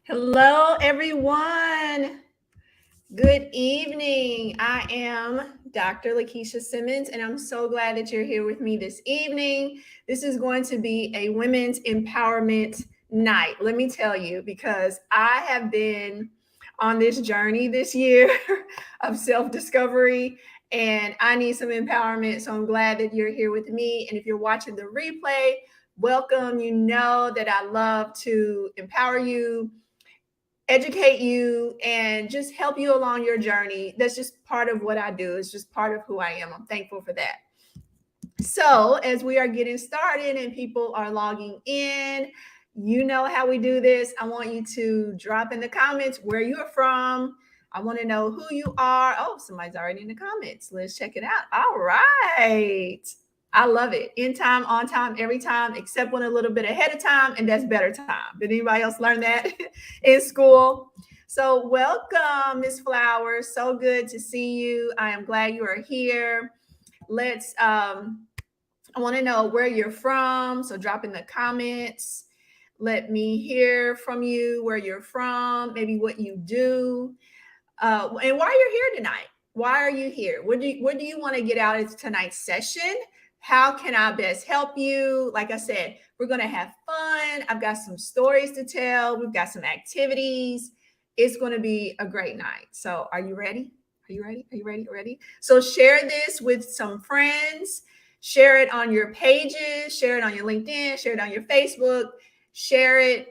Hello, everyone. Good evening. I am Dr. Lakisha Simmons, and I'm so glad that you're here with me this evening. This is going to be a women's empowerment night. Let me tell you, because I have been on this journey this year of self discovery, and I need some empowerment. So I'm glad that you're here with me. And if you're watching the replay, welcome. You know that I love to empower you, educate you, and just help you along your journey. That's just part of what I do. It's just part of who I am. I'm thankful for that. So, as we are getting started and people are logging in, you know how we do this. I want you to drop in the comments where you're from. I want to know who you are. Oh, somebody's already in the comments. Let's check it out. All right. I love it. In time, on time, every time, except when a little bit ahead of time, and that's better time. Did anybody else learn that in school? So, welcome, Miss Flowers. So good to see you. I am glad you are here. Let's I want to know where you're from. So drop in the comments. Let me hear from you where you're from, maybe what you do, and why you're here tonight. Why are you here? What do you want to get out of tonight's session? How can I best help you? Like I said, we're going to have fun. I've got some stories to tell. We've got some activities. It's going to be a great night. So are you ready? Are you ready? Are you ready? Ready? So share this with some friends. Share it on your pages. Share it on your LinkedIn. Share it on your Facebook. Share it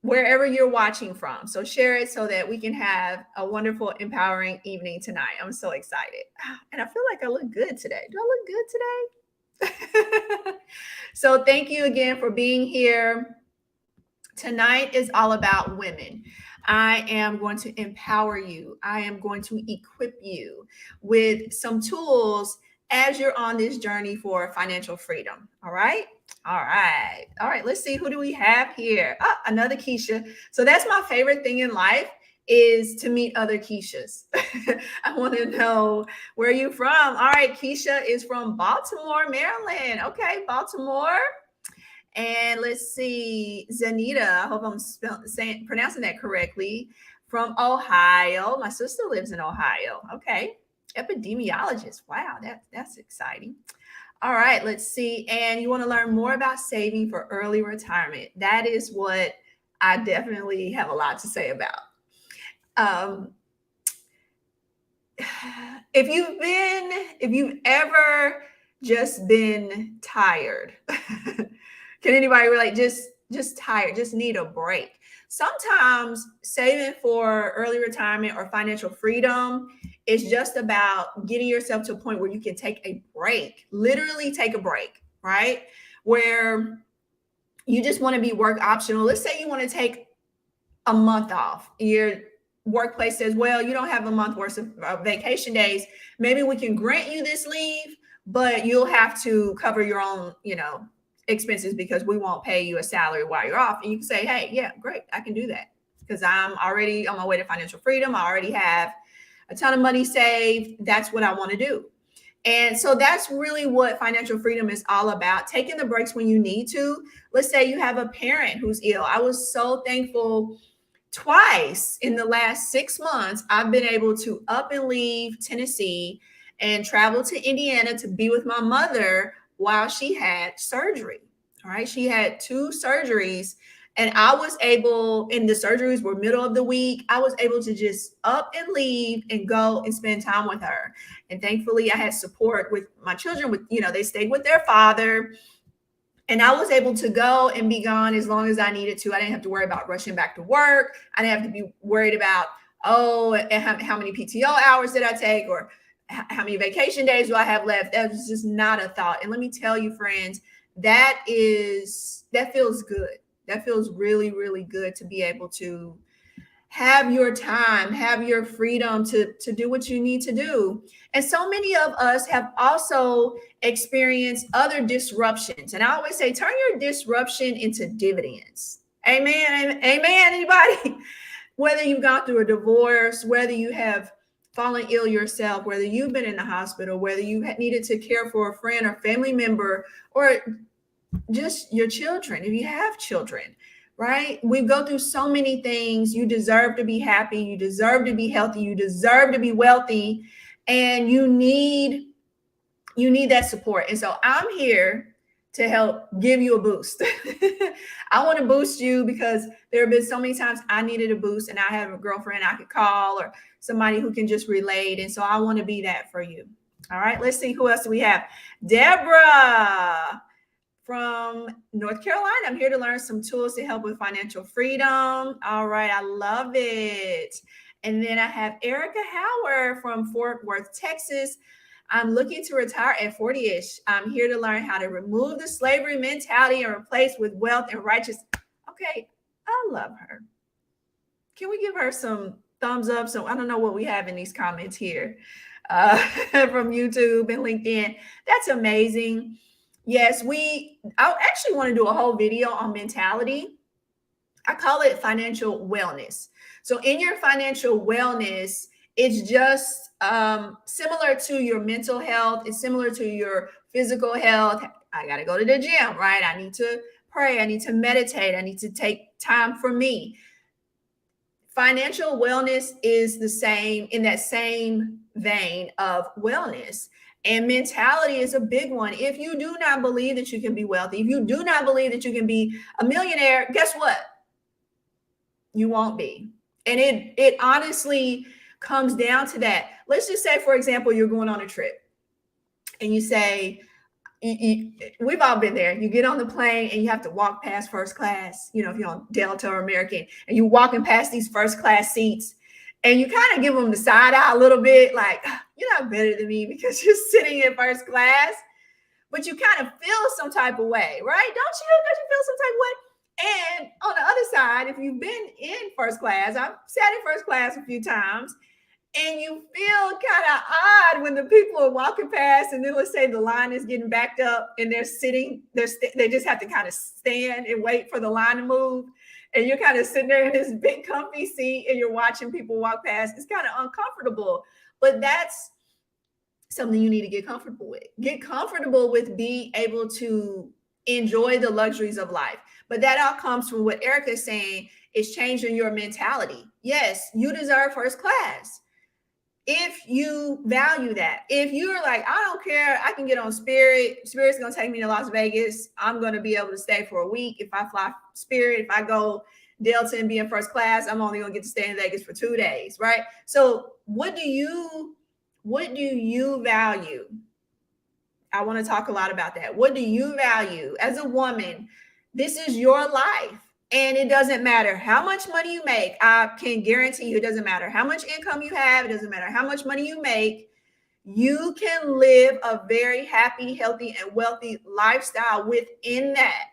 wherever you're watching from. So share it so that we can have a wonderful, empowering evening tonight. I'm so excited. And I feel like I look good today. Do I look good today? So thank you again for being here. Tonight is all about women. I am going to empower you. I am going to equip you with some tools as you're on this journey for financial freedom. All right. All right. All right. Let's see. Who do we have here? Ah, another Kisha. So that's my favorite thing in life, is to meet other Kishas. I want to know where you from. All right. Kisha is from Baltimore, Maryland. Okay. Baltimore. And let's see, Zanita, I hope I'm pronouncing that correctly, from Ohio. My sister lives in Ohio. Okay. Epidemiologist. Wow, that's exciting. All right, let's see. And you want to learn more about saving for early retirement. That is what I definitely have a lot to say about. Um, if you've ever just been tired, can anybody relate? Just tired, just need a break. Sometimes saving for early retirement or financial freedom is just about getting yourself to a point where you can take a break, literally take a break, right? Where you just want to be work optional. Let's say you want to take a month off. Your workplace says, well, you don't have a month worth of vacation days. Maybe we can grant you this leave, but you'll have to cover your own, expenses, because we won't pay you a salary while you're off. And you can say, hey, yeah, great, I can do that because I'm already on my way to financial freedom. I already have a ton of money saved. That's what I want to do. And so that's really what financial freedom is all about, taking the breaks when you need to. Let's say you have a parent who's ill. I was so thankful. Twice in the last 6 months, I've been able to up and leave Tennessee and travel to Indiana to be with my mother while she had surgery. All right. She had 2 surgeries, and I was able, and the surgeries were middle of the week, I was able to just up and leave and go and spend time with her. And thankfully, I had support with my children. They stayed with their father. And I was able to go and be gone as long as I needed to. I didn't have to worry about rushing back to work. I didn't have to be worried about, how many PTO hours did I take, or how many vacation days do I have left? That was just not a thought. And let me tell you, friends, that feels good. That feels really, really good to be able to have your time, have your freedom to do what you need to do. And so many of us have also experienced other disruptions. And I always say, turn your disruption into dividends. Amen. Amen. Anybody? Whether you've gone through a divorce, whether you have fallen ill yourself, whether you've been in the hospital, whether you needed to care for a friend or family member, or just your children, if you have children. right? We go through so many things. You deserve to be happy. You deserve to be healthy. You deserve to be wealthy, and you need that support. And so I'm here to help give you a boost. I want to boost you because there have been so many times I needed a boost, and I have a girlfriend I could call or somebody who can just relate. And so I want to be that for you. All right, let's see who else do we have. Deborah from North Carolina. I'm here to learn some tools to help with financial freedom. All right, I love it. And then I have Erica Howard from Fort Worth, Texas. I'm looking to retire at 40-ish. I'm here to learn how to remove the slavery mentality and replace with wealth and righteous. Okay, I love her. Can we give her some thumbs up? So I don't know what we have in these comments here from YouTube and LinkedIn. That's amazing. Yes, I actually want to do a whole video on mentality. I call it financial wellness. So in your financial wellness, it's just similar to your mental health. It's similar to your physical health. I got to go to the gym, right? I need to pray. I need to meditate. I need to take time for me. Financial wellness is the same, in that same vein of wellness. And mentality is a big one. If you do not believe that you can be wealthy, if you do not believe that you can be a millionaire, guess what? You won't be. And it honestly comes down to that. Let's just say, for example, you're going on a trip and you say, we've all been there. You get on the plane and you have to walk past first class, if you're on Delta or American, and you're walking past these first class seats, and you kind of give them the side eye a little bit, like, you're not better than me because you're sitting in first class, but you kind of feel some type of way, right? Don't you feel some type of way? And on the other side, if you've been in first class, I've sat in first class a few times, and you feel kind of odd when the people are walking past, and then let's say the line is getting backed up and they're sitting, they just have to kind of stand and wait for the line to move. And you're kind of sitting there in this big comfy seat and you're watching people walk past. It's kind of uncomfortable, but that's something you need to get comfortable with. Get comfortable with being able to enjoy the luxuries of life. But that all comes from what Erica is saying, is changing your mentality. Yes, you deserve first class. If you value that, if you're like, I don't care, I can get on Spirit. Spirit's going to take me to Las Vegas. I'm going to be able to stay for a week. If I fly Spirit, if I go Delta and be in first class, I'm only going to get to stay in Vegas for 2 days, right? So what do you value? I want to talk a lot about that. What do you value as a woman? This is your life. And it doesn't matter how much money you make. I can guarantee you, it doesn't matter how much income you have. It doesn't matter how much money you make. You can live a very happy, healthy, and wealthy lifestyle within that.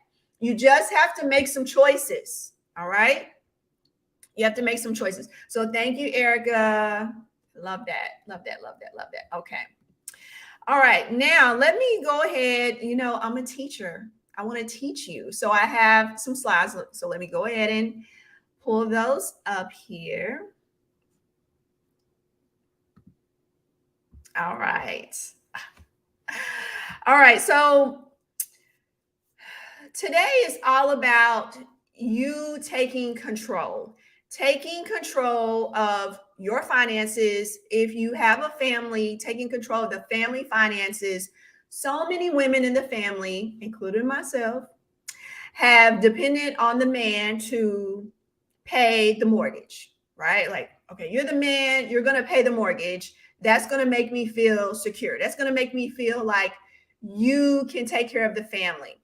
You just have to make some choices. All right. You have to make some choices. So thank you, Erica. Love that. Love that. Love that. Love that. Okay. All right. Now let me go ahead. I'm a teacher. I want to teach you. So I have some slides. So let me go ahead and pull those up here. All right. All right. So today is all about you taking control of your finances. If you have a family, taking control of the family finances. So many women in the family, including myself, have depended on the man to pay the mortgage, right? Like, okay, you're the man, you're going to pay the mortgage. That's going to make me feel secure. That's going to make me feel like you can take care of the family.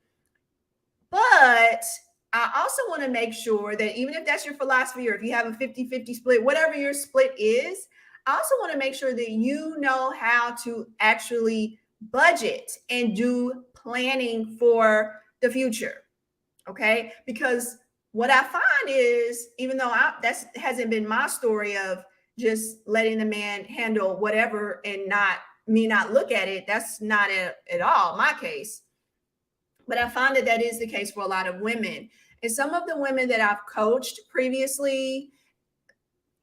But I also want to make sure that even if that's your philosophy, or if you have a 50-50 split, whatever your split is, I also want to make sure that you know how to actually budget and do planning for the future. Okay. Because what I find is, even though that hasn't been my story of just letting the man handle whatever and not look at it, that's not at all my case. But I find that is the case for a lot of women. And some of the women that I've coached previously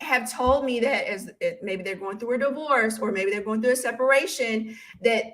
have told me that as maybe they're going through a divorce, or maybe they're going through a separation, that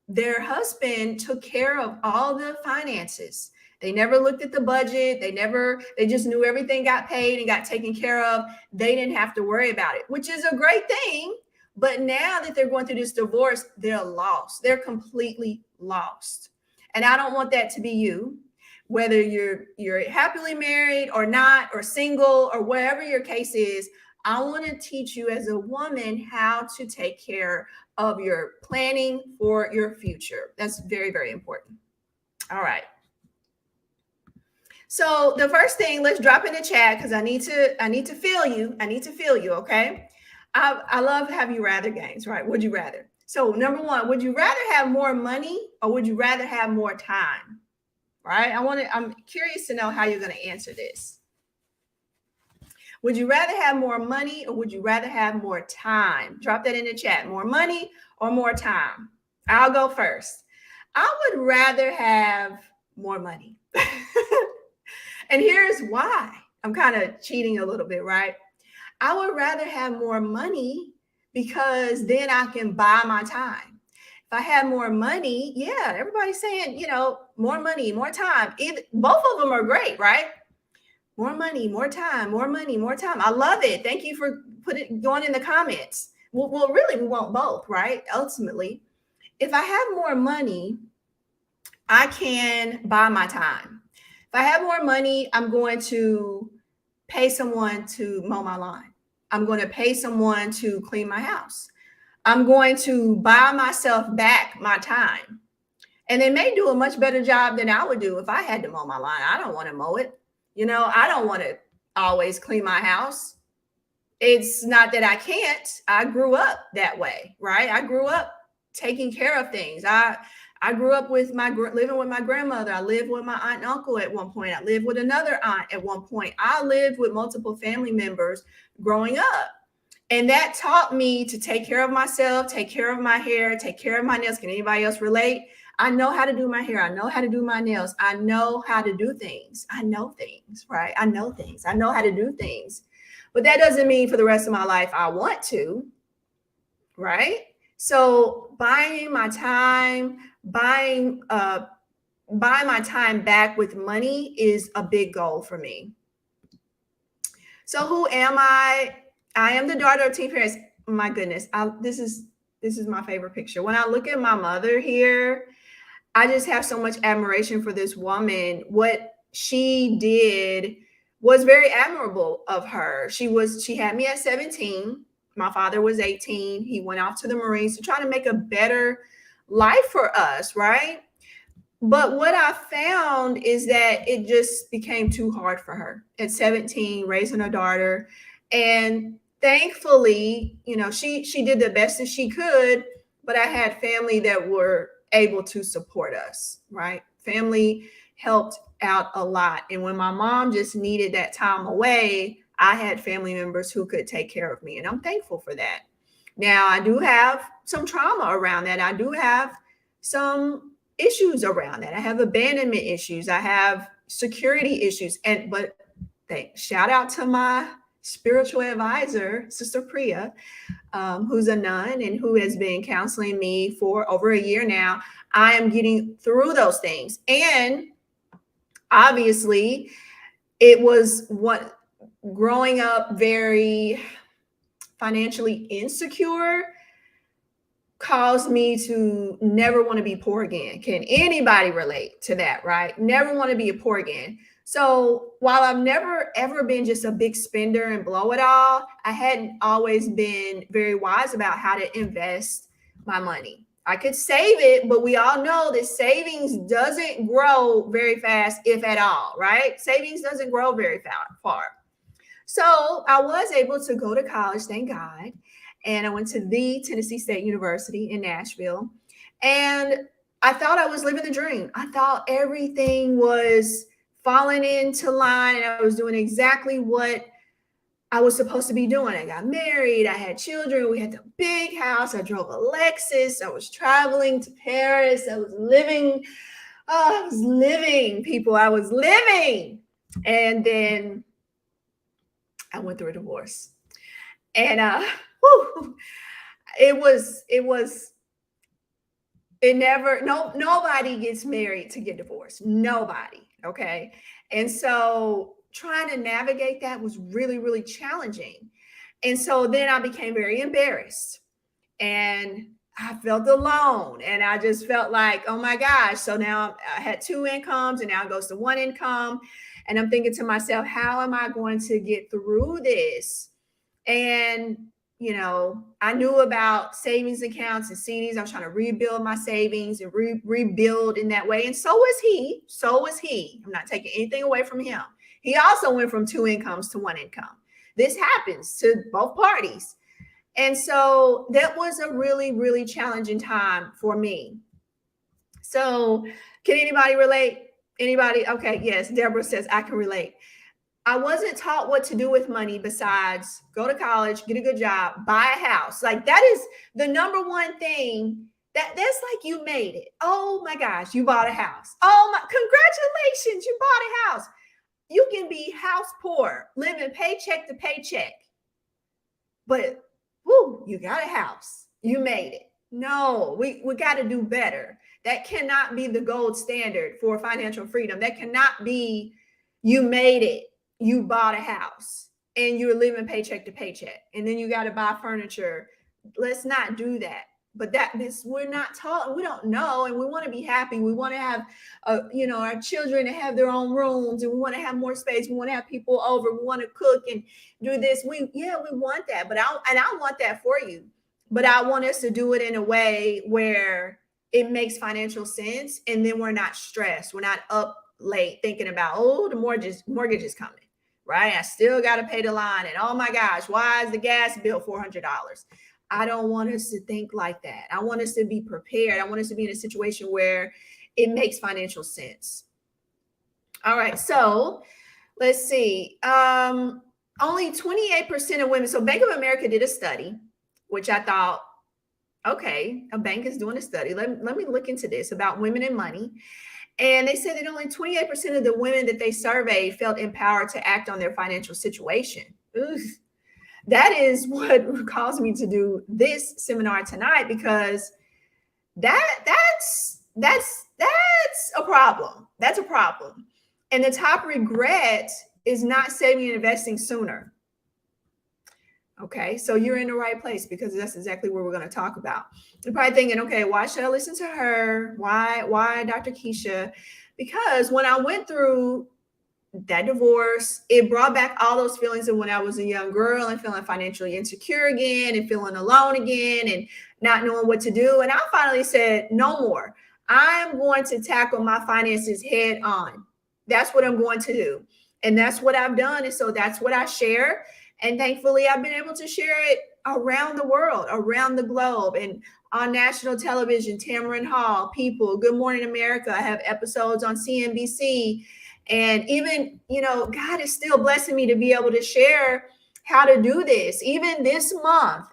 their husband took care of all the finances. They never looked at the budget. They just knew everything got paid and got taken care of. They didn't have to worry about it, which is a great thing. But now that they're going through this divorce, they're lost. They're completely lost. And I don't want that to be you, whether you're happily married or not, or single, or whatever your case is. I want to teach you as a woman how to take care of your planning for your future. That's very, very important. All right. So the first thing, let's drop in the chat because I need to feel you. I need to feel you. Okay. I love have you rather games, right? Would you rather? So number one, would you rather have more money or would you rather have more time? Right? I'm curious to know how you're going to answer this. Would you rather have more money or would you rather have more time? Drop that in the chat. More money or more time? I'll go first. I would rather have more money. And here's why. I'm kind of cheating a little bit, right? I would rather have more money because then I can buy my time. If I had more money, yeah, everybody's saying, more money, more time. Both of them are great, right? More money, more time, more money, more time. I love it. Thank you for going in the comments. Well, really, we want both, right? Ultimately, if I have more money, I can buy my time. If I have more money, I'm going to pay someone to mow my lawn. I'm going to pay someone to clean my house. I'm going to buy myself back my time. And they may do a much better job than I would do if I had to mow my lawn. I don't want to mow it. I don't want to always clean my house. It's not that I can't. I grew up that way, right? I grew up taking care of things. I grew up with living with my grandmother. I lived with my aunt and uncle at one point. I lived with another aunt at one point. I lived with multiple family members growing up. And that taught me to take care of myself, take care of my hair, take care of my nails. Can anybody else relate? I know how to do my hair. I know how to do my nails. I know how to do things. I know things, right? I know things. I know how to do things. But that doesn't mean for the rest of my life I want to, right? So buying my time, buying my time back with money is a big goal for me. So who am I? I am the daughter of teen parents. My goodness, this is my favorite picture. When I look at my mother here, I just have so much admiration for this woman. What she did was very admirable of her. She had me at 17. My father was 18. He went off to the Marines to try to make a better life for us, right? But what I found is that it just became too hard for her at 17, raising a daughter. And thankfully, she did the best that she could, but I had family that were able to support us, right? Family helped out a lot. And when my mom just needed that time away, I had family members who could take care of me. And I'm thankful for that. Now, I do have some trauma around that. I do have some issues around that. I have abandonment issues. I have security issues. But shout out to my spiritual advisor, Sister Priya, who's a nun and who has been counseling me for over a year now. I am getting through those things. And obviously, it was growing up very financially insecure caused me to never want to be poor again. Can anybody relate to that, right? Never want to be poor again. So while I've never ever been just a big spender and blow it all, I hadn't always been very wise about how to invest my money. I could save it, but we all know that savings doesn't grow very fast, if at all, right? Savings doesn't grow very far. So I was able to go to college, thank God. And I went to the Tennessee State University in Nashville. And I thought I was living the dream. I thought everything was falling into line and I was doing exactly what I was supposed to be doing. I got married. I had children. We had the big house. I drove a Lexus. I was traveling to Paris. I was living, people. I was living. And then I went through a divorce. And nobody gets married to get divorced. Nobody. Okay. And so trying to navigate that was really, really challenging. And so then I became very embarrassed and I felt alone. And I just felt like, oh my gosh. So now I had two incomes and now it goes to one income. And I'm thinking to myself, how am I going to get through this? And I knew about savings accounts and CDs. I was trying to rebuild my savings and rebuild in that way. And so was he. So was he. I'm not taking anything away from him. He also went from two incomes to one income. This happens to both parties. And so that was a really, really challenging time for me. So can anybody relate? Anybody? Okay. Yes. Deborah says I can relate. I wasn't taught what to do with money besides go to college, get a good job, buy a house. Like that is the number one thing that's like you made it. Oh my gosh, you bought a house. Oh my, congratulations, you bought a house. You can be house poor, living paycheck to paycheck. But whoo, you got a house. You made it. No, we got to do better. That cannot be the gold standard for financial freedom. That cannot be you made it. You bought a house and you're living paycheck to paycheck and then you got to buy furniture. Let's not do that. But we're not taught and we don't know, and we want to be happy. We want to have our children to have their own rooms, and we want to have more space. We want to have people over. We want to cook and do this. We want that, but I want that for you. But I want us to do it in a way where it makes financial sense, and then we're not stressed. We're not up late thinking about, oh, the mortgage is coming. Right? I still got to pay the line. And oh my gosh, why is the gas bill $400? I don't want us to think like that. I want us to be prepared. I want us to be in a situation where it makes financial sense. All right. So let's see. Only 28% of women. So Bank of America did a study, which I thought, okay, a bank is doing a study. Let me look into this about women and money. And they said that only 28% of the women that they surveyed felt empowered to act on their financial situation. Ugh. That is what caused me to do this seminar tonight, because that's a problem. That's a problem. And the top regret is not saving and investing sooner. Okay, so you're in the right place, because that's exactly what we're going to talk about. You're probably thinking, okay, why should I listen to her? Why Dr. Kisha? Because when I went through that divorce, it brought back all those feelings of when I was a young girl and feeling financially insecure again and feeling alone again and not knowing what to do. And I finally said, no more. I'm going to tackle my finances head on. That's what I'm going to do. And that's what I've done. And so that's what I share. And thankfully, I've been able to share it around the world, around the globe, and on national television, Tamron Hall, People, Good Morning America. I have episodes on CNBC. And even, God is still blessing me to be able to share how to do this. Even this month,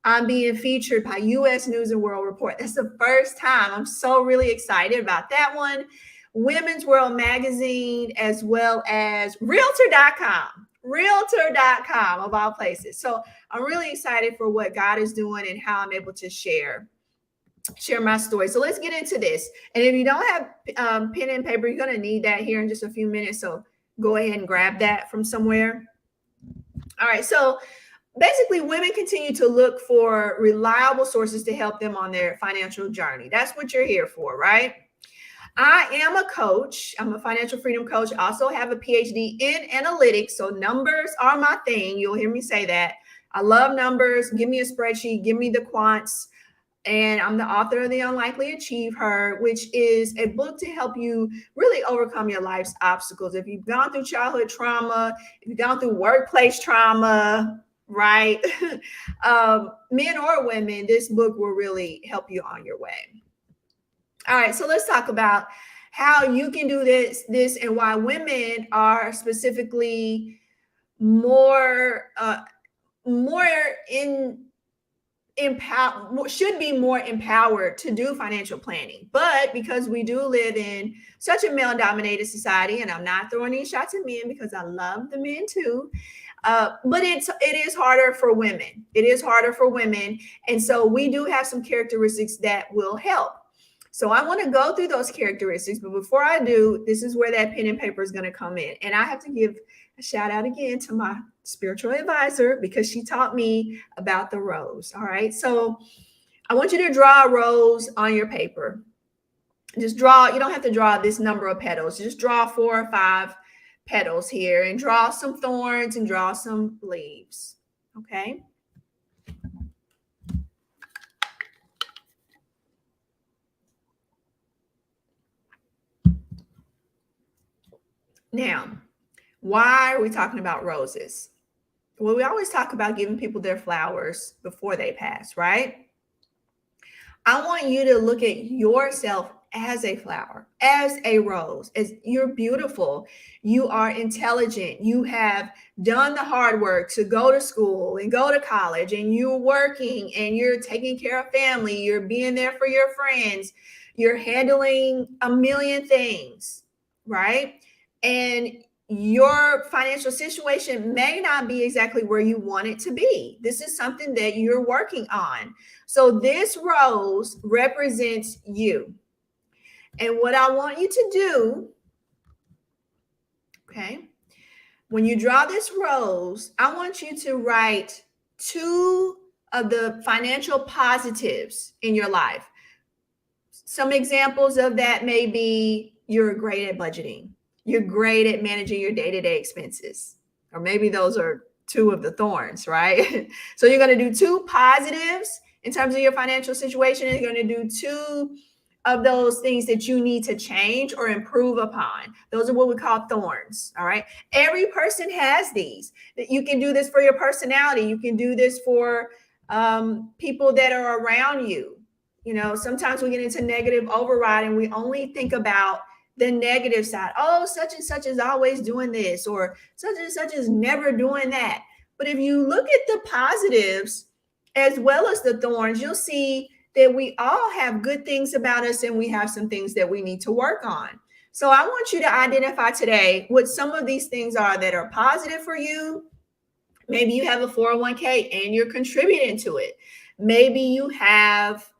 I'm being featured by U.S. News and World Report. That's the first time. I'm so really excited about that one. Women's World Magazine, as well as Realtor.com of all places. So I'm really excited for what God is doing and how I'm able to share my story. So let's get into this. And if you don't have pen and paper, you're going to need that here in just a few minutes. So go ahead and grab that from somewhere. All right. So basically, women continue to look for reliable sources to help them on their financial journey. That's what you're here for, right? I am a coach. I'm a financial freedom coach. I also have a PhD in analytics. So numbers are my thing. You'll hear me say that. I love numbers. Give me a spreadsheet. Give me the quants. And I'm the author of The Unlikely AchieveHer, which is a book to help you really overcome your life's obstacles. If you've gone through childhood trauma, if you've gone through workplace trauma, right? Men or women, this book will really help you on your way. All right, so let's talk about how you can do this, and why women are specifically should be more empowered to do financial planning. But because we do live in such a male-dominated society, and I'm not throwing these shots at men because I love the men too, but it is harder for women. It is harder for women, and so we do have some characteristics that will help. So I want to go through those characteristics, but before I do, this is where that pen and paper is going to come in. And I have to give a shout out again to my spiritual advisor because she taught me about the rose. All right. So I want you to draw a rose on your paper. Just draw, you don't have to draw this number of petals. Just draw 4 or 5 petals here and draw some thorns and draw some leaves. Okay. Now, why are we talking about roses? Well, we always talk about giving people their flowers before they pass, right? I want you to look at yourself as a flower, as a rose, as you're beautiful, you are intelligent, you have done the hard work to go to school and go to college, and you're working and you're taking care of family, you're being there for your friends, you're handling a million things, right? And your financial situation may not be exactly where you want it to be. This is something that you're working on. So this rose represents you. And what I want you to do, okay, when you draw this rose, I want you to write 2 of the financial positives in your life. Some examples of that may be you're great at budgeting. You're great at managing your day-to-day expenses. Or maybe those are 2 of the thorns, right? So you're going to do 2 positives in terms of your financial situation, and you're going to do 2 of those things that you need to change or improve upon. Those are what we call thorns. All right. Every person has these. You can do this for your personality. You can do this for people that are around you. You know, sometimes we get into negative override and we only think about the negative side. Oh, such and such is always doing this, or such and such is never doing that. But if you look at the positives as well as the thorns, you'll see that we all have good things about us and we have some things that we need to work on. So I want you to identify today what some of these things are that are positive for you. Maybe you have a 401k and you're contributing to it. Maybe you have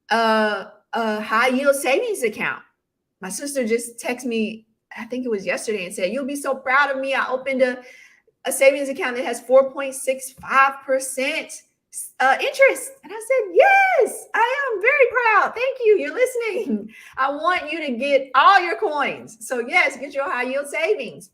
a high yield savings account. My sister just texted me, I think it was yesterday, and said, "You'll be so proud of me. I opened a savings account that has 4.65% interest." And I said, "Yes, I am very proud. Thank you. You're listening. I want you to get all your coins. So yes, get your high yield savings."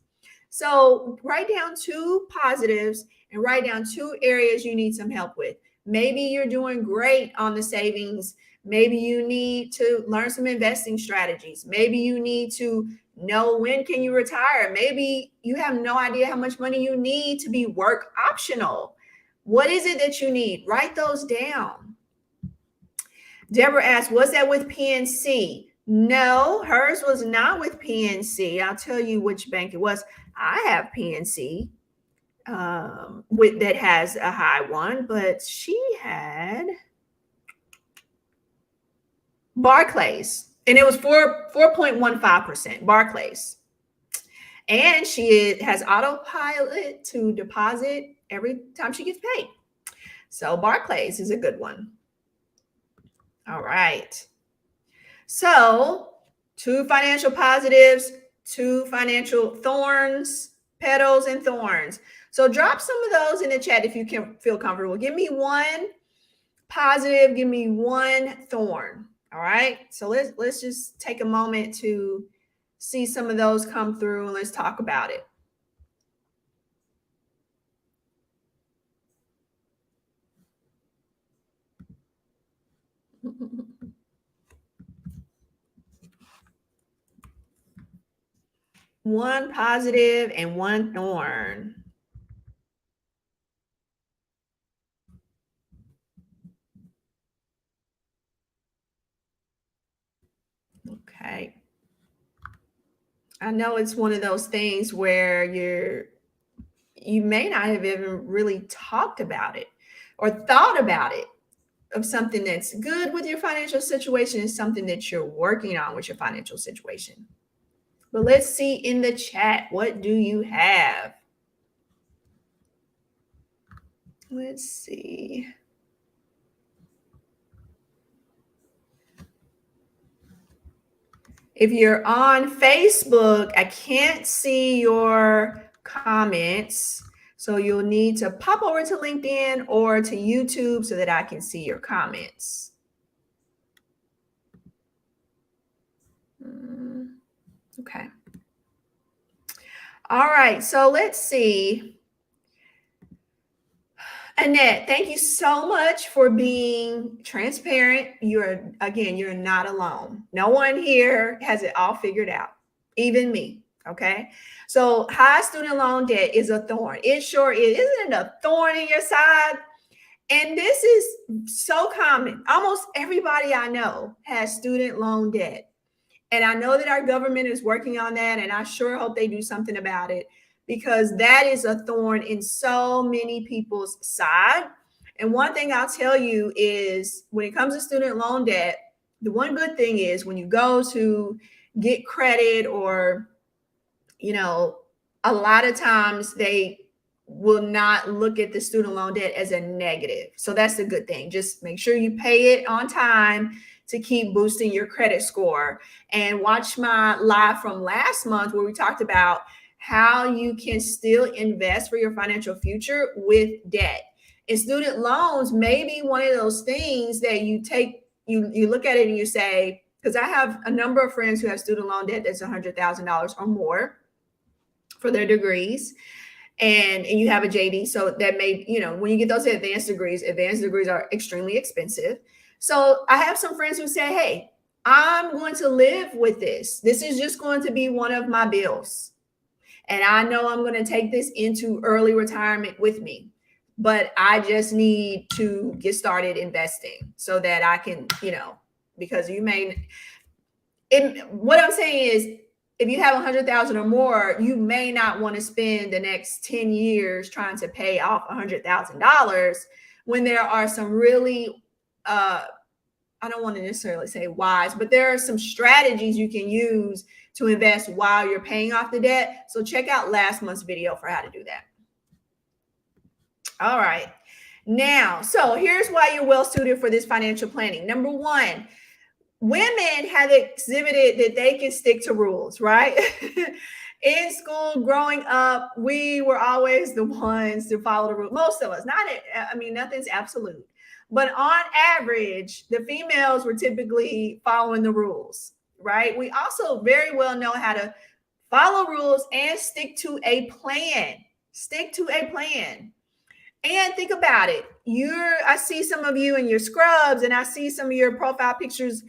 So write down 2 positives and write down 2 areas you need some help with. Maybe you're doing great on the savings. Maybe you need to learn some investing strategies. Maybe you need to know when can you retire. Maybe you have no idea how much money you need to be work optional. What is it that you need? Write those down. Deborah asked, was that with PNC? No, hers was not with PNC. I'll tell you which bank it was. I have PNC that has a high one, but she had Barclays, and it was 4.15%, Barclays. And she has autopilot to deposit every time she gets paid. So Barclays is a good one. All right. So 2 financial positives, 2 financial thorns, petals and thorns. So drop some of those in the chat if you can feel comfortable. Give me 1 positive, give me 1 thorn. All right. So let's just take a moment to see some of those come through and let's talk about it. One positive and 1 thorn. Okay. I know it's one of those things where you may not have even really talked about it or thought about it, of something that's good with your financial situation and something that you're working on with your financial situation. But let's see in the chat, what do you have? Let's see. If you're on Facebook, I can't see your comments. So you'll need to pop over to LinkedIn or to YouTube so that I can see your comments. Okay. All right. So let's see. Annette, thank you so much for being transparent. You're not alone. No one here has it all figured out, even me. Okay. So high student loan debt is a thorn. It sure is. Isn't it a thorn in your side? And this is so common. Almost everybody I know has student loan debt. And I know that our government is working on that, and I sure hope they do something about it, because that is a thorn in so many people's side. And one thing I'll tell you is when it comes to student loan debt, the one good thing is when you go to get credit or, a lot of times they will not look at the student loan debt as a negative. So that's the good thing. Just make sure you pay it on time to keep boosting your credit score. And watch my live from last month where we talked about how you can still invest for your financial future with debt. And student loans may be one of those things that you take, you look at it and you say, because I have a number of friends who have student loan debt that's $100,000 or more for their degrees. And you have a JD. So that may, when you get those advanced degrees are extremely expensive. So I have some friends who say, hey, I'm going to live with this. This is just going to be one of my bills. And I know I'm going to take this into early retirement with me. But I just need to get started investing so that I can, because what I'm saying is, if you have 100,000 or more, you may not want to spend the next 10 years trying to pay off $100,000 when there are some really, I don't want to necessarily say wise, but there are some strategies you can use to invest while you're paying off the debt. So check out last month's video for how to do that. All right. Now, so here's why you're well suited for this financial planning. Number one, women have exhibited that they can stick to rules, right? In school, growing up, we were always the ones to follow the rules. Most of us, nothing's absolute. But on average, the females were typically following the rules, right? We also very well know how to follow rules and stick to a plan. Stick to a plan. And think about it. I see some of you in your scrubs, and I see some of your profile pictures.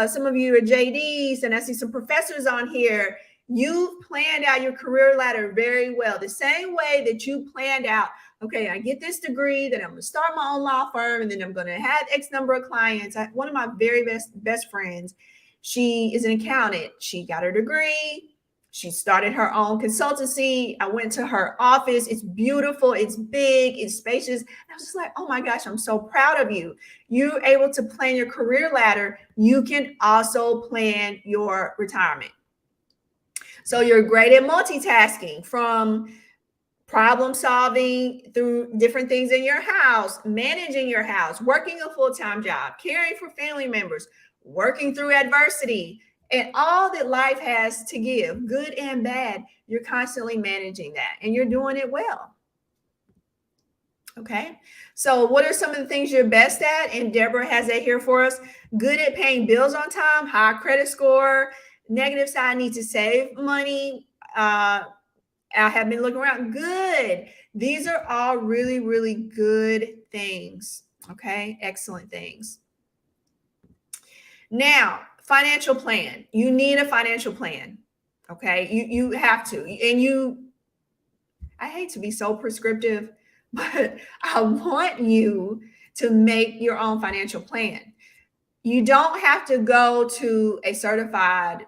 Some of you are JDs, and I see some professors on here. You've planned out your career ladder very well. The same way that you planned out, okay, I get this degree, then I'm going to start my own law firm, and then I'm going to have X number of clients. One of my very best friends, she is an accountant. She got her degree. She started her own consultancy. I went to her office. It's beautiful. It's big. It's spacious. And I was just like, oh my gosh, I'm so proud of you. You're able to plan your career ladder. You can also plan your retirement. So you're great at multitasking, from problem solving through different things in your house, managing your house, working a full-time job, caring for family members, working through adversity, and all that life has to give, good and bad. You're constantly managing that, and you're doing it well. Okay. So what are some of the things you're best at? And Deborah has that here for us. Good at paying bills on time, high credit score. Negative side, need to save money. I have been looking around. Good. These are all really, really good things. Okay. Excellent things. Now, financial plan. You need a financial plan. Okay. You have to. And I hate to be so prescriptive, but I want you to make your own financial plan. You don't have to go to a certified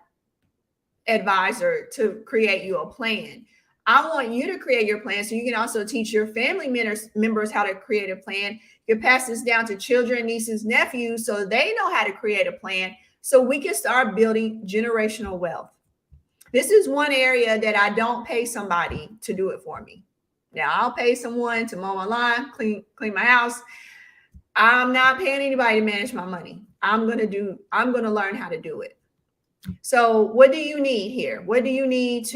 advisor to create you a plan. I want you to create your plan so you can also teach your family members how to create a plan. You pass this down to children, nieces, nephews, so they know how to create a plan, so we can start building generational wealth. This is one area that I don't pay somebody to do it for me. Now, I'll pay someone to mow my lawn, clean my house. I'm not paying anybody to manage my money. I'm going to learn how to do it. So what do you need here? What do you need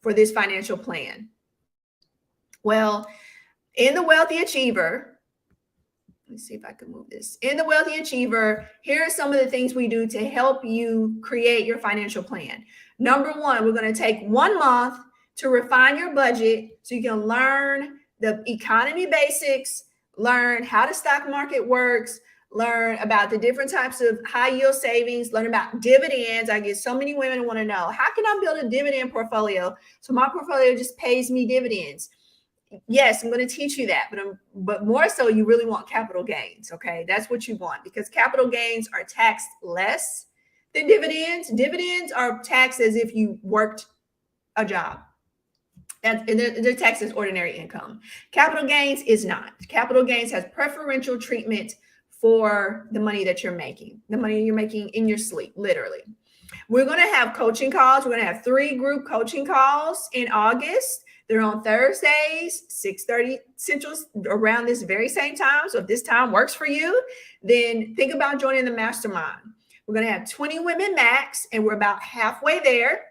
for this financial plan? Well, in the Wealthy Achiever, let me see if I can move this. In the Wealthy Achiever, here are some of the things we do to help you create your financial plan. Number one, we're going to take 1 month to refine your budget so you can learn the economy basics, learn how the stock market works, learn about the different types of high yield savings, learn about dividends. I get so many women want to know, how can I build a dividend portfolio so my portfolio just pays me dividends? Yes, I'm going to teach you that, but more so you really want capital gains. Okay, that's what you want, because capital gains are taxed less than dividends. Dividends are taxed as if you worked a job. And they're taxed as ordinary income. Capital gains is not. Capital gains has preferential treatment for the money that you're making, the money you're making in your sleep, literally. We're going to have coaching calls. We're going to have 3 group coaching calls in August. They're on Thursdays, 6:30 Central, around this very same time. So if this time works for you, then think about joining the mastermind. We're going to have 20 women max, and we're about halfway there.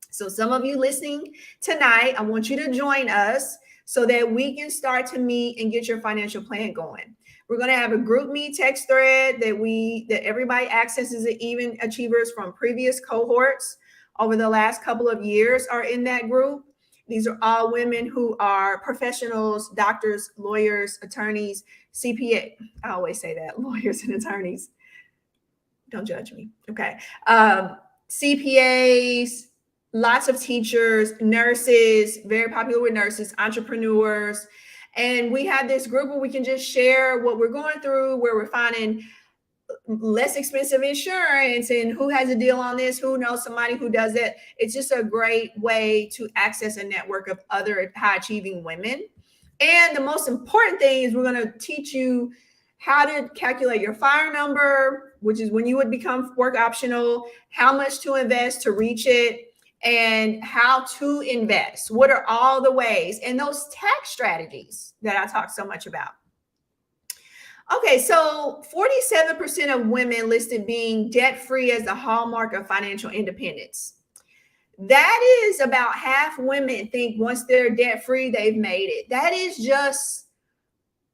So some of you listening tonight, I want you to join us so that we can start to meet and get your financial plan going. We're going to have a group me text thread that everybody accesses, even achievers from previous cohorts over the last couple of years are in that group. These are all women who are professionals, doctors, lawyers, attorneys, CPA. I always say that, lawyers and attorneys. Don't judge me. Okay. CPAs, lots of teachers, nurses, very popular with nurses, entrepreneurs. And we have this group where we can just share what we're going through, where we're finding less expensive insurance and who has a deal on this, who knows somebody who does it. It's just a great way to access a network of other high achieving women. And the most important thing is we're going to teach you how to calculate your FIRE number, which is when you would become work optional, how much to invest to reach it, and how to invest. What are all the ways and those tax strategies that I talk so much about. Okay, so 47% of women listed being debt-free as the hallmark of financial independence. That is about half women think once they're debt-free, they've made it. That is just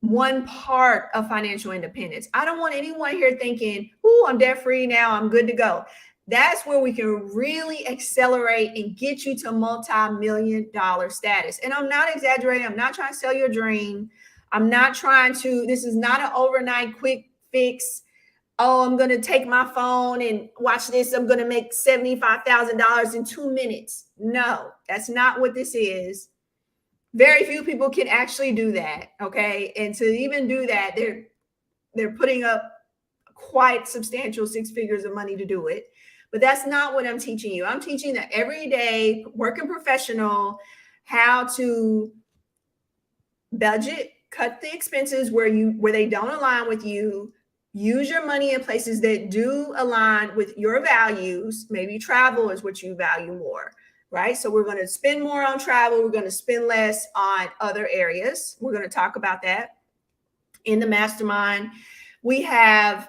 one part of financial independence. I don't want anyone here thinking, "Ooh, I'm debt-free now, I'm good to go." That's where we can really accelerate and get you to multi-million-dollar status. And I'm not exaggerating. I'm not trying to sell you a dream. I'm not trying to, this is not an overnight quick fix. Oh, I'm going to take my phone and watch this. I'm going to make $75,000 in 2 minutes. No, that's not what this is. Very few people can actually do that. Okay. And to even do that, they're putting up quite substantial 6 figures of money to do it. But that's not what I'm teaching you. I'm teaching the everyday working professional how to budget, cut the expenses where they don't align with you, use your money in places that do align with your values. Maybe travel is what you value more, right? So we're going to spend more on travel. We're going to spend less on other areas. We're going to talk about that in the mastermind. We have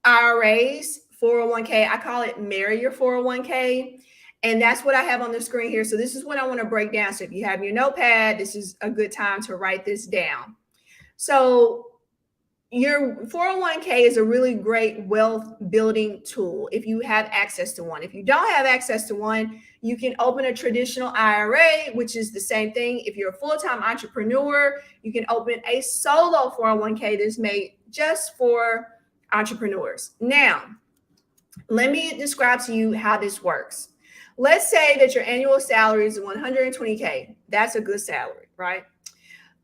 IRAs, 401k. I call it marry your 401k. And that's what I have on the screen here. So this is what I want to break down. So if you have your notepad, this is a good time to write this down. So your 401k is a really great wealth building tool if you have access to one. If you don't have access to one, you can open a traditional IRA, which is the same thing. If you're a full-time entrepreneur, you can open a solo 401k that's made just for entrepreneurs. Now, let me describe to you how this works. Let's say that your annual salary is $120K. That's a good salary, right?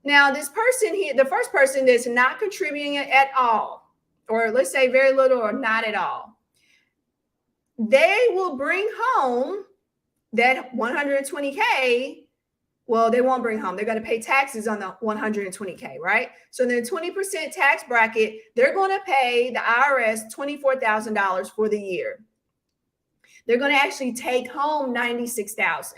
Now, this person here, the first person that's not contributing at all, or let's say very little or not at all, they will bring home that 120K. Well, they won't bring home. They're going to pay taxes on the 120K, right? So in the 20% tax bracket, they're going to pay the IRS $24,000 for the year. They're going to actually take home $96,000.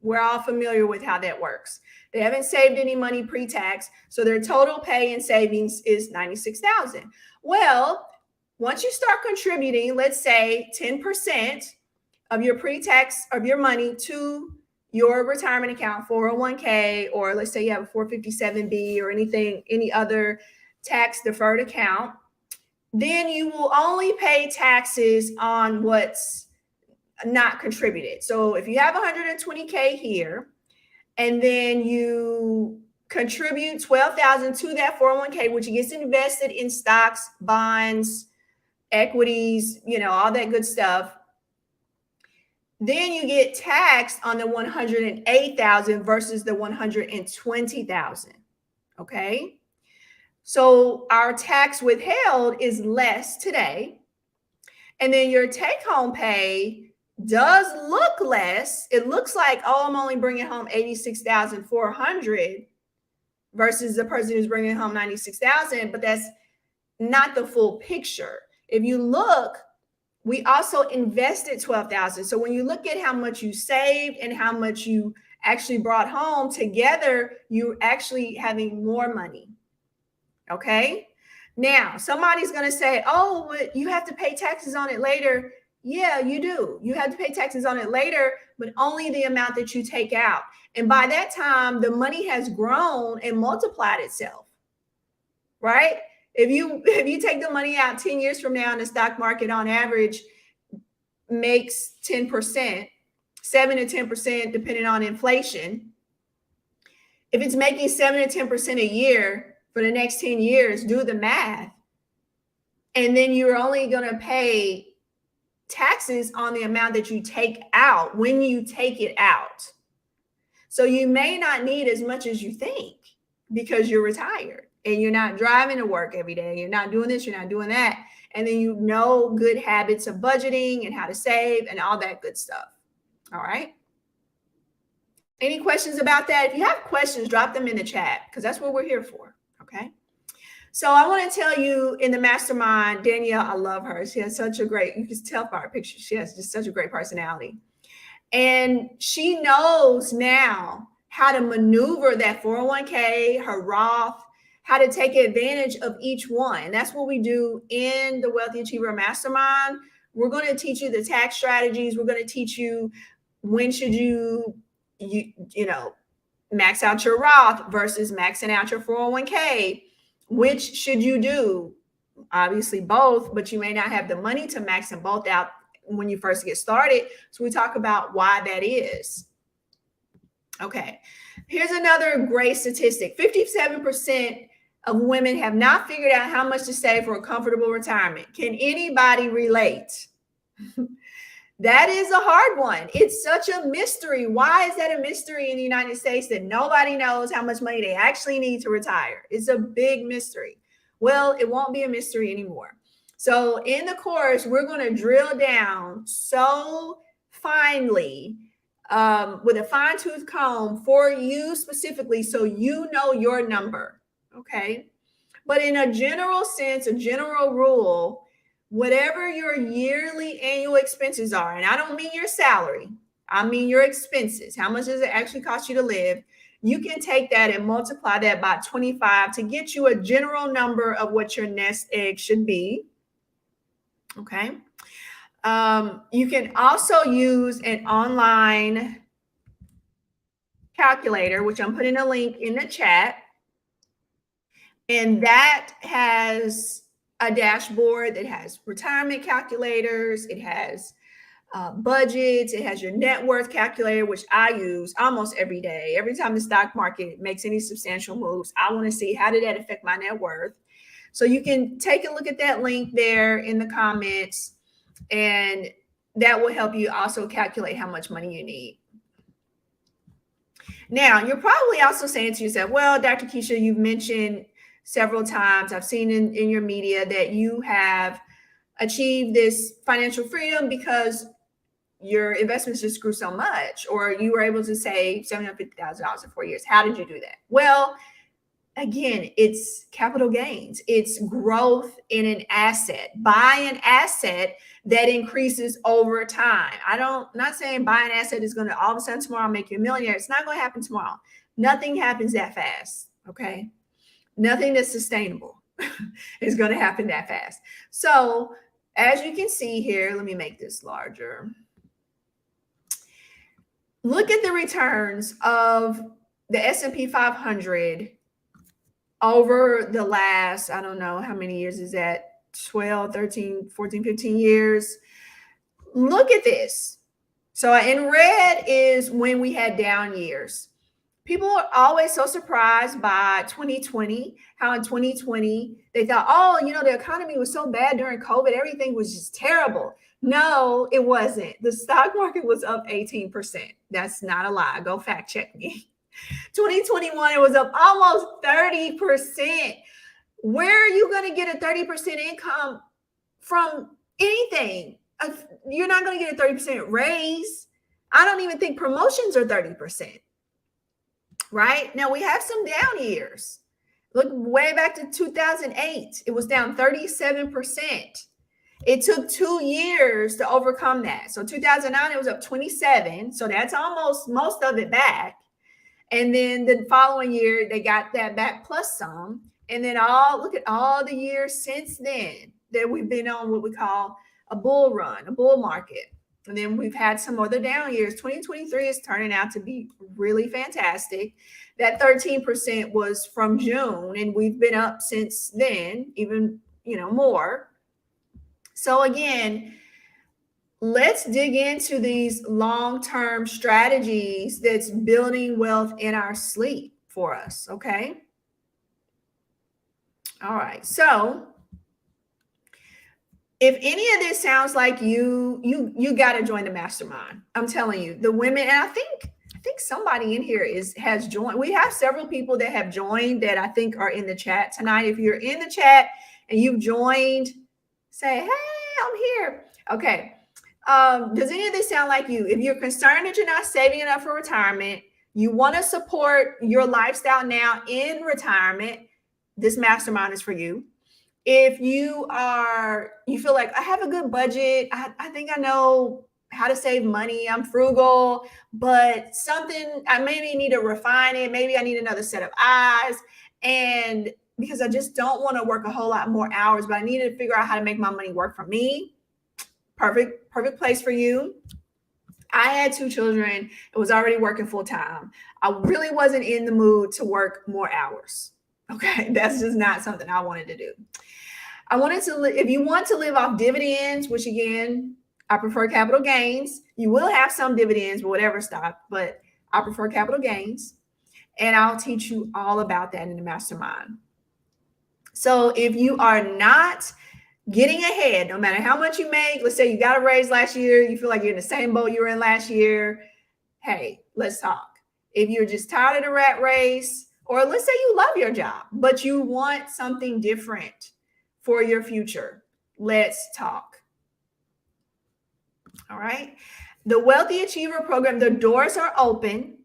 We're all familiar with how that works. They haven't saved any money pre-tax, so their total pay and savings is $96,000. Well, once you start contributing, let's say 10% of your pre-tax of your money to your retirement account, 401k, or let's say you have a 457b or any other tax deferred account, then you will only pay taxes on what's not contributed. So if you have 120k here, and then you contribute 12,000 to that 401k, which gets invested in stocks, bonds, equities, all that good stuff, then you get taxed on the 108,000 versus the 120,000. Okay. So our tax withheld is less today. And then your take home pay does look less. It looks like, oh, I'm only bringing home 86,400 versus the person who's bringing home 96,000, but that's not the full picture. If you look, we also invested 12,000. So when you look at how much you saved and how much you actually brought home together, you're actually having more money. Okay. Now, somebody's going to say, oh, but you have to pay taxes on it later. Yeah, you do. You have to pay taxes on it later, but only the amount that you take out. And by that time, the money has grown and multiplied itself, right? If you take the money out 10 years from now, and the stock market on average makes 10%, 7 to 10%, depending on inflation. If it's making 7 to 10% a year for the next 10 years, do the math. And then you're only going to pay taxes on the amount that you take out when you take it out. So you may not need as much as you think because you're retired and you're not driving to work every day. You're not doing this, you're not doing that. And then you know good habits of budgeting and how to save and all that good stuff. All right. Any questions about that? If you have questions, drop them in the chat because that's what we're here for. Okay. So I want to tell you, in the mastermind, Danielle, I love her. She has such a great, you can tell by her picture, she has just such a great personality. And she knows now how to maneuver that 401k, her Roth, how to take advantage of each one. And that's what we do in the Wealthy Achiever Mastermind. We're going to teach you the tax strategies. We're going to teach you when should you max out your Roth versus maxing out your 401k. Which should you do? Obviously both, but you may not have the money to max them both out when you first get started. So we talk about why that is. Okay, here's another great statistic. 57% of women have not figured out how much to save for a comfortable retirement. Can anybody relate? That is a hard one. It's such a mystery. Why is that a mystery in the United States that nobody knows how much money they actually need to retire? It's a big mystery. Well, it won't be a mystery anymore. So in the course, we're going to drill down so finely with a fine-tooth comb for you specifically so you know your number, okay? But in a general sense, a general rule, whatever your yearly annual expenses are, and I don't mean your salary, I mean your expenses, how much does it actually cost you to live? You can take that and multiply that by 25 to get you a general number of what your nest egg should be. Okay. You can also use an online calculator, which I'm putting a link in the chat. And that has a dashboard that has retirement calculators. It has budgets. It has your net worth calculator, which I use almost every day. Every time the stock market makes any substantial moves, I want to see how did that affect my net worth. So you can take a look at that link there in the comments, and that will help you also calculate how much money you need. Now, you're probably also saying to yourself, well, Dr. Kisha, you've mentioned several times, I've seen in your media that you have achieved this financial freedom because your investments just grew so much, or you were able to save $750,000 in 4 years. How did you do that? Well, again, it's capital gains. It's growth in an asset. Buy an asset that increases over time. Not saying buy an asset is going to all of a sudden tomorrow make you a millionaire. It's not going to happen tomorrow. Nothing happens that fast. Okay. Nothing that's sustainable. It's going to happen that fast. So as you can see here, let me make this larger. Look at the returns of the S&P 500 over the last, I don't know how many years is that, 12, 13, 14, 15 years. Look at this. So in red is when we had down years. People are always so surprised by 2020, how in 2020 they thought, oh, the economy was so bad during COVID, everything was just terrible. No, it wasn't. The stock market was up 18%. That's not a lie. Go fact check me. 2021, it was up almost 30%. Where are you going to get a 30% income from anything? You're not going to get a 30% raise. I don't even think promotions are 30%. Right? Now we have some down years. Look way back to 2008. It was down 37%. It took 2 years to overcome that. So 2009, it was up 27. So that's almost most of it back. And then the following year, they got that back plus some. And then look at all the years since then that we've been on what we call a bull run, a bull market. And then we've had some other down years. 2023 is turning out to be really fantastic. That 13% was from June, and we've been up since then, even, more. So again, let's dig into these long-term strategies that's building wealth in our sleep for us, okay? All right, so if any of this sounds like you got to join the mastermind. I'm telling you, the women, and I think somebody in here has joined. We have several people that have joined that I think are in the chat tonight. If you're in the chat and you've joined, say, hey, I'm here. Okay. Does any of this sound like you? If you're concerned that you're not saving enough for retirement, you want to support your lifestyle now in retirement, this mastermind is for you. If you feel like I have a good budget, I think I know how to save money, I'm frugal, but something, I maybe need to refine it. Maybe I need another set of eyes. And because I just don't want to work a whole lot more hours, but I need to figure out how to make my money work for me. Perfect place for you. I had 2 children. It was already working full time. I really wasn't in the mood to work more hours. Okay, that's just not something I wanted to do. I wanted to, if you want to live off dividends, which again, I prefer capital gains. You will have some dividends, whatever stock, but I prefer capital gains. And I'll teach you all about that in the mastermind. So if you are not getting ahead, no matter how much you make, let's say you got a raise last year, you feel like you're in the same boat you were in last year, hey, let's talk. If you're just tired of the rat race, or let's say you love your job, but you want something different for your future, let's talk. All right. The Wealthy Achiever program, the doors are open.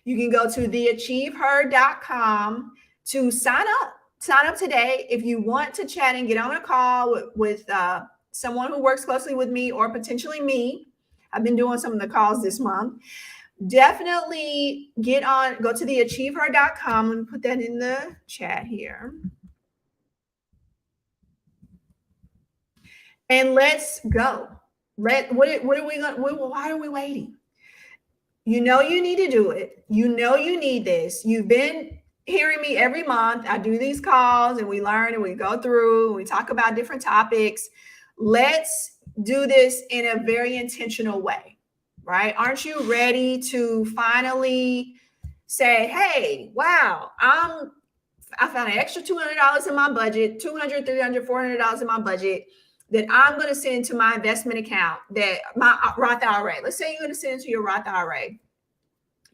You can go to theachieveher.com to sign up. Sign up today if you want to chat and get on a call with someone who works closely with me or potentially me. I've been doing some of the calls this month. Definitely go to theachieveher.com and put that in the chat here. And let's go. Why are we waiting? You know you need to do it. You know you need this. You've been hearing me every month. I do these calls and we learn and we go through and we talk about different topics. Let's do this in a very intentional way, right? Aren't you ready to finally say, hey, wow, I found an extra $200 in my budget, $200, $300, $400 in my budget that I'm going to send to my investment account, that my Roth IRA. Let's say you're going to send it to your Roth IRA.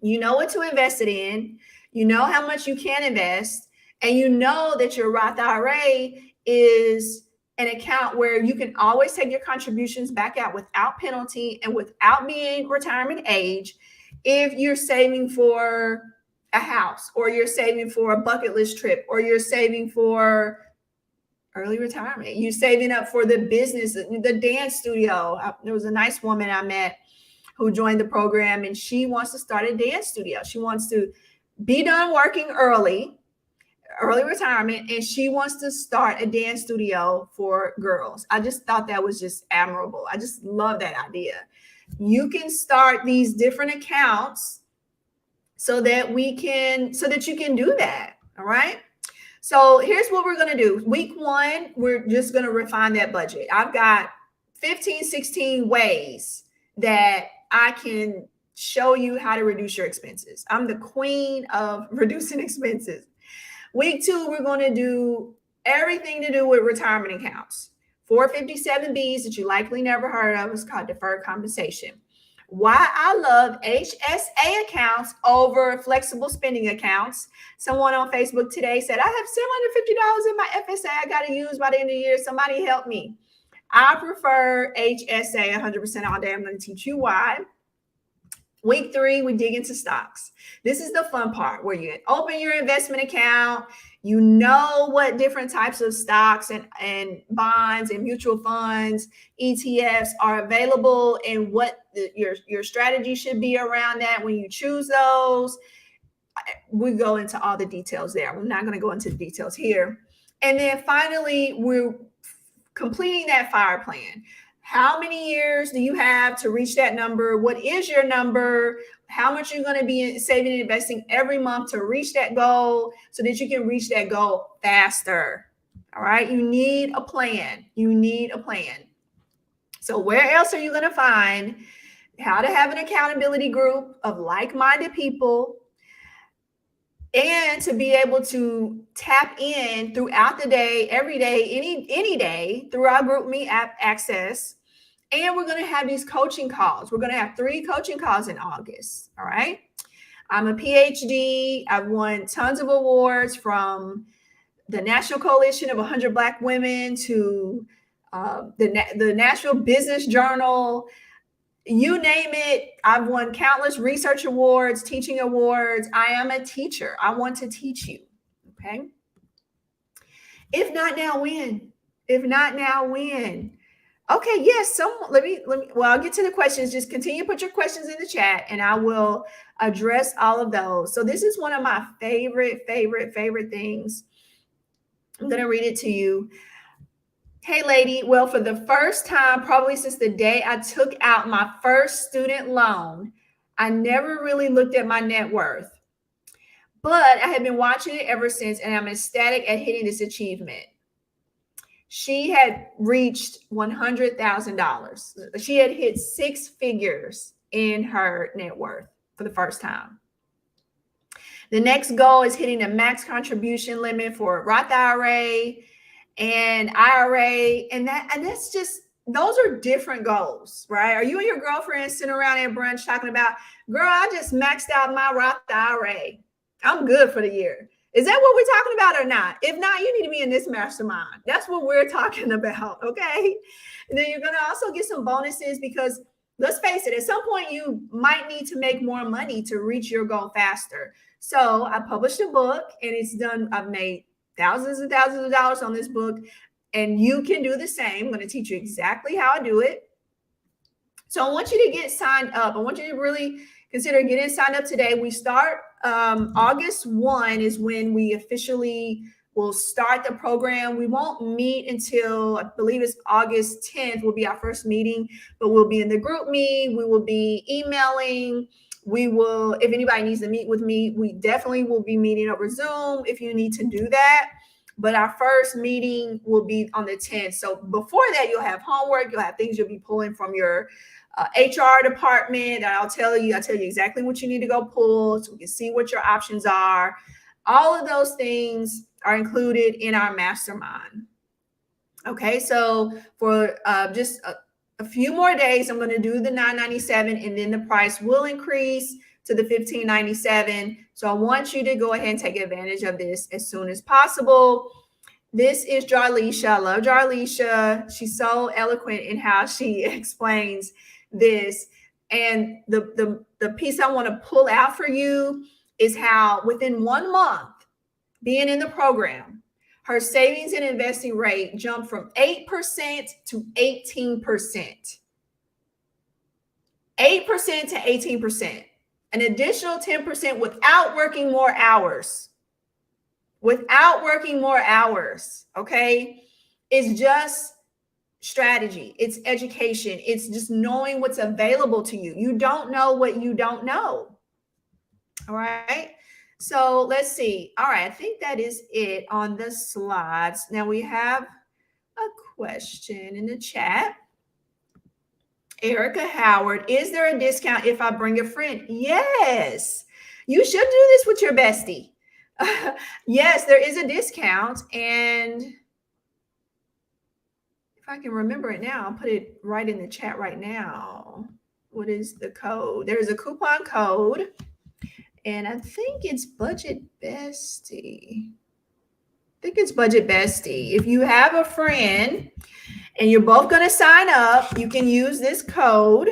You know what to invest it in. You know how much you can invest. And you know that your Roth IRA is an account where you can always take your contributions back out without penalty and without being retirement age. If you're saving for a house, or you're saving for a bucket list trip, or you're saving for early retirement, you're saving up for the business, the dance studio. There was a nice woman I met who joined the program, and she wants to start a dance studio. She wants to be done working early, early retirement, and she wants to start a dance studio for girls. I just thought that was just admirable. I just love that idea. You can start these different accounts so that you can do that. All right. So here's what we're going to do. Week 1, we're just going to refine that budget. I've got 15, 16 ways that I can show you how to reduce your expenses. I'm the queen of reducing expenses. Week 2, we're going to do everything to do with retirement accounts. 457Bs that you likely never heard of is called deferred compensation. Why I love HSA accounts over flexible spending accounts. Someone on Facebook today said, I have $750 in my FSA I got to use by the end of the year. Somebody help me. I prefer HSA 100% all day. I'm going to teach you why. Week 3, we dig into stocks. This is the fun part where you open your investment account. You know what different types of stocks and bonds and mutual funds, ETFs are available, and what your strategy should be around that when you choose those. We go into all the details there. We're not going to go into the details here. And then finally, we're completing that FIRE plan. How many years do you have to reach that number? What is your number? How much you're going to be saving and investing every month to reach that goal so that you can reach that goal faster. All right. You need a plan. You need a plan. So where else are you going to find how to have an accountability group of like-minded people and to be able to tap in throughout the day, every day, any day through our GroupMe app access? And we're going to have these coaching calls. We're going to have 3 coaching calls in August. All right. I'm a PhD. I've won tons of awards, from the National Coalition of 100 Black Women to the National Business Journal. You name it. I've won countless research awards, teaching awards. I am a teacher. I want to teach you. Okay. If not now, when? If not now, when? Okay, yes. Let me, well, I'll get to the questions. Just continue to put your questions in the chat and I will address all of those. So this is one of my favorite things. I'm going to read it to you. Hey, lady. Well, for the first time, probably since the day I took out my first student loan, I never really looked at my net worth, but I have been watching it ever since, and I'm ecstatic at hitting this achievement. She had reached $100,000. She had hit 6 figures in her net worth for the first time. The next goal is hitting the max contribution limit for Roth IRA and IRA. And that's just, those are different goals, right? Are you and your girlfriend sitting around at brunch talking about, girl, I just maxed out my Roth IRA. I'm good for the year. Is that what we're talking about or not? If not, you need to be in this mastermind. That's what we're talking about, okay? And then you're going to also get some bonuses because, let's face it, at some point you might need to make more money to reach your goal faster. So I published a book and it's done. I've made thousands and thousands of dollars on this book, and you can do the same. I'm going to teach you exactly how I do it. So I want you to get signed up. I want you to really consider getting signed up today. We start August 1 is when we officially will start the program. We won't meet until, I believe it's August 10th will be our first meeting, but we'll be in the GroupMe. We will be emailing. We will, if anybody needs to meet with me, we definitely will be meeting over Zoom if you need to do that. But our first meeting will be on the 10th. So before that, you'll have homework. You'll have things you'll be pulling from your HR department. I'll tell you exactly what you need to go pull so we can see what your options are. All of those things are included in our mastermind. Okay, so for just a few more days, I'm going to do the $997, and then the price will increase to the $1597. So I want you to go ahead and take advantage of this as soon as possible. This is Jarlisha. I love Jarlisha. She's so eloquent in how she explains this. And the piece I want to pull out for you is how within 1 month being in the program, her savings and investing rate jumped from 8% to 18%. 8% to 18%. An additional 10% without working more hours. without working more hours. Okay. It's just strategy. It's education. It's just knowing what's available to you. You don't know what you don't know. All right. So let's see. All right. I think that is it on the slides. Now we have a question in the chat. Erica Howard, is there a discount if I bring a friend? Yes. You should do this with your bestie. Yes, there is a discount. And if I can remember it now, I'll put it right in the chat right now. What is the code? There's a coupon code. And I think it's Budget Bestie. I think it's Budget Bestie. If you have a friend and you're both going to sign up, you can use this code.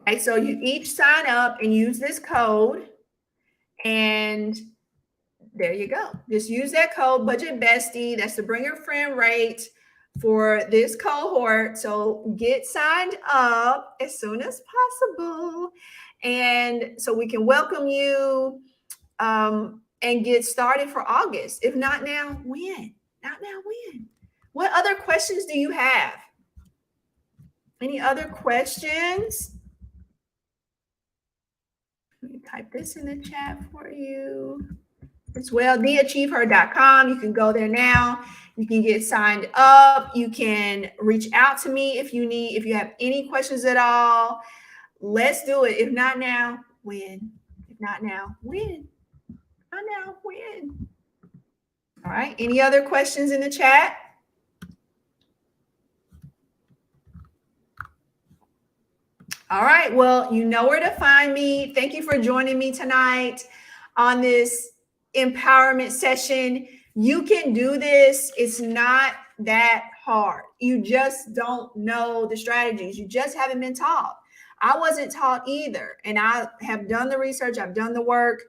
Okay, so you each sign up and use this code. And there you go. Just use that code, Budget Bestie. That's the bring your friend rate for this cohort. So get signed up as soon as possible. And so we can welcome you and get started for August. If not now, when? Not now, when? What other questions do you have? Any other questions? Let me type this in the chat for you as well. theachieveher.com. You can go there now. You can get signed up. You can reach out to me if you have any questions at all. Let's do it. If not now, when? If not now, when? Not now, when? All right. Any other questions in the chat? All right. Well, you know where to find me. Thank you for joining me tonight on this empowerment session. You can do this. It's not that hard. You just don't know the strategies. You just haven't been taught. I wasn't taught either. And I have done the research. I've done the work.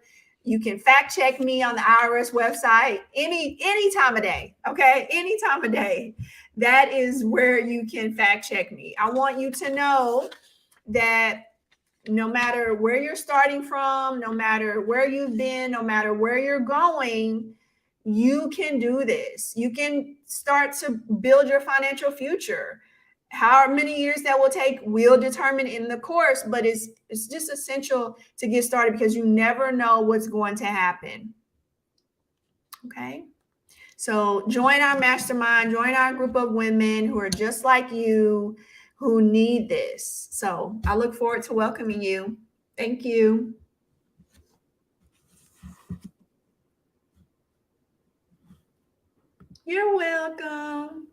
You can fact check me on the IRS website any time of day. Okay. Any time of day. That is where you can fact check me. I want you to know that no matter where you're starting from, no matter where you've been, no matter where you're going, you can do this. You can start to build your financial future. How many years that will take, we'll determine in the course, but it's just essential to get started because you never know what's going to happen. Okay. So join our mastermind, join our group of women who are just like you, who need this. So I look forward to welcoming you. Thank you. You're welcome.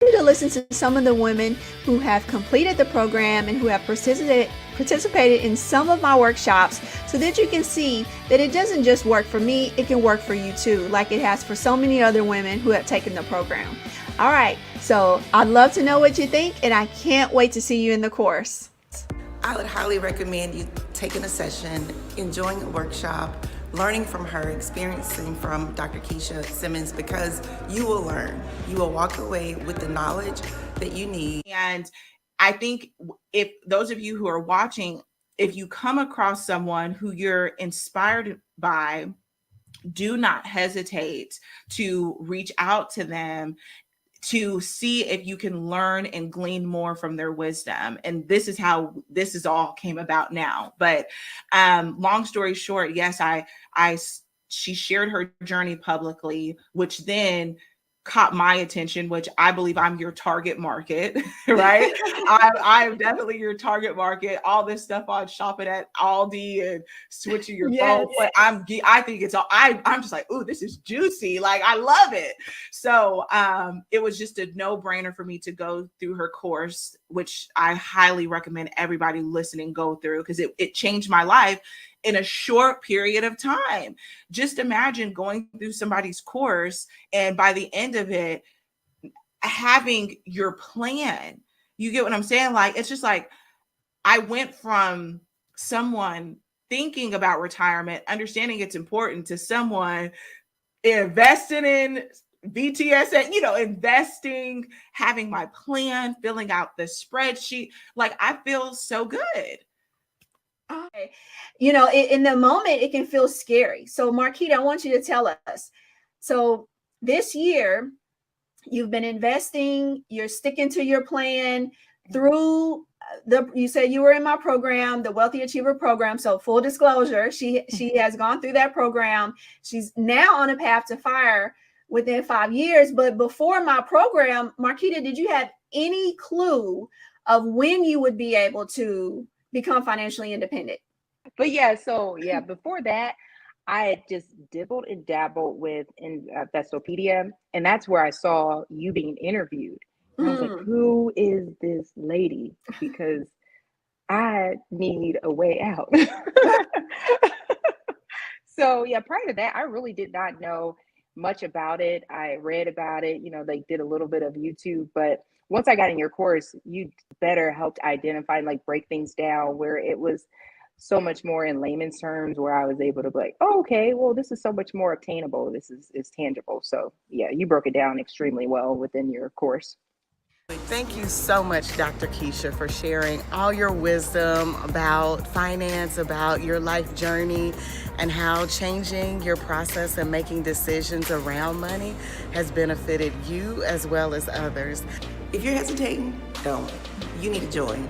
To listen to some of the women who have completed the program and who have participated in some of my workshops so that you can see that it doesn't just work for me, it can work for you too, like it has for so many other women who have taken the program. All right, so I'd love to know what you think, and I can't wait to see you in the course. I would highly recommend you taking a session, enjoying a workshop, learning from her, experiencing from Dr. Kisha Simmons, because you will learn. You will walk away with the knowledge that you need. And I think if those of you who are watching, if you come across someone who you're inspired by, do not hesitate to reach out to them to see if you can learn and glean more from their wisdom. And this is how this is all came about now. But long story short, yes, she shared her journey publicly, which then caught my attention, which I believe I'm your target market, right? I'm definitely your target market. All this stuff on shopping at Aldi and switching your phone. But I think it's all, I'm just like, ooh, this is juicy. Like, I love it. So it was just a no-brainer for me to go through her course, which I highly recommend everybody listening go through, because it changed my life in a short period of time. Just imagine going through somebody's course and by the end of it, having your plan. You get what I'm saying? Like, it's just like, I went from someone thinking about retirement, understanding it's important, to someone investing in BTS, investing, having my plan, filling out the spreadsheet. Like, I feel so good. Okay. In the moment, it can feel scary. So, Marquita, I want you to tell us. So this year, you've been investing, you're sticking to your plan through you said you were in my program, the Wealthy Achiever program. So full disclosure, she has gone through that program. She's now on a path to FIRE within 5 years. But before my program, Marquita, did you have any clue of when you would be able to become financially independent? But before that, I had just dibbled and dabbled with Investopedia, and that's where I saw you being interviewed. And I was like, who is this lady? Because I need a way out. So prior to that, I really did not know much about it. I read about it, they did a little bit of YouTube, but once I got in your course, you better helped identify and like break things down where it was so much more in layman's terms, where I was able to be like, oh, okay, well, this is so much more obtainable. This is tangible. So you broke it down extremely well within your course. Thank you so much, Dr. Kisha, for sharing all your wisdom about finance, about your life journey, and how changing your process and making decisions around money has benefited you as well as others. If you're hesitating, don't. You need to join.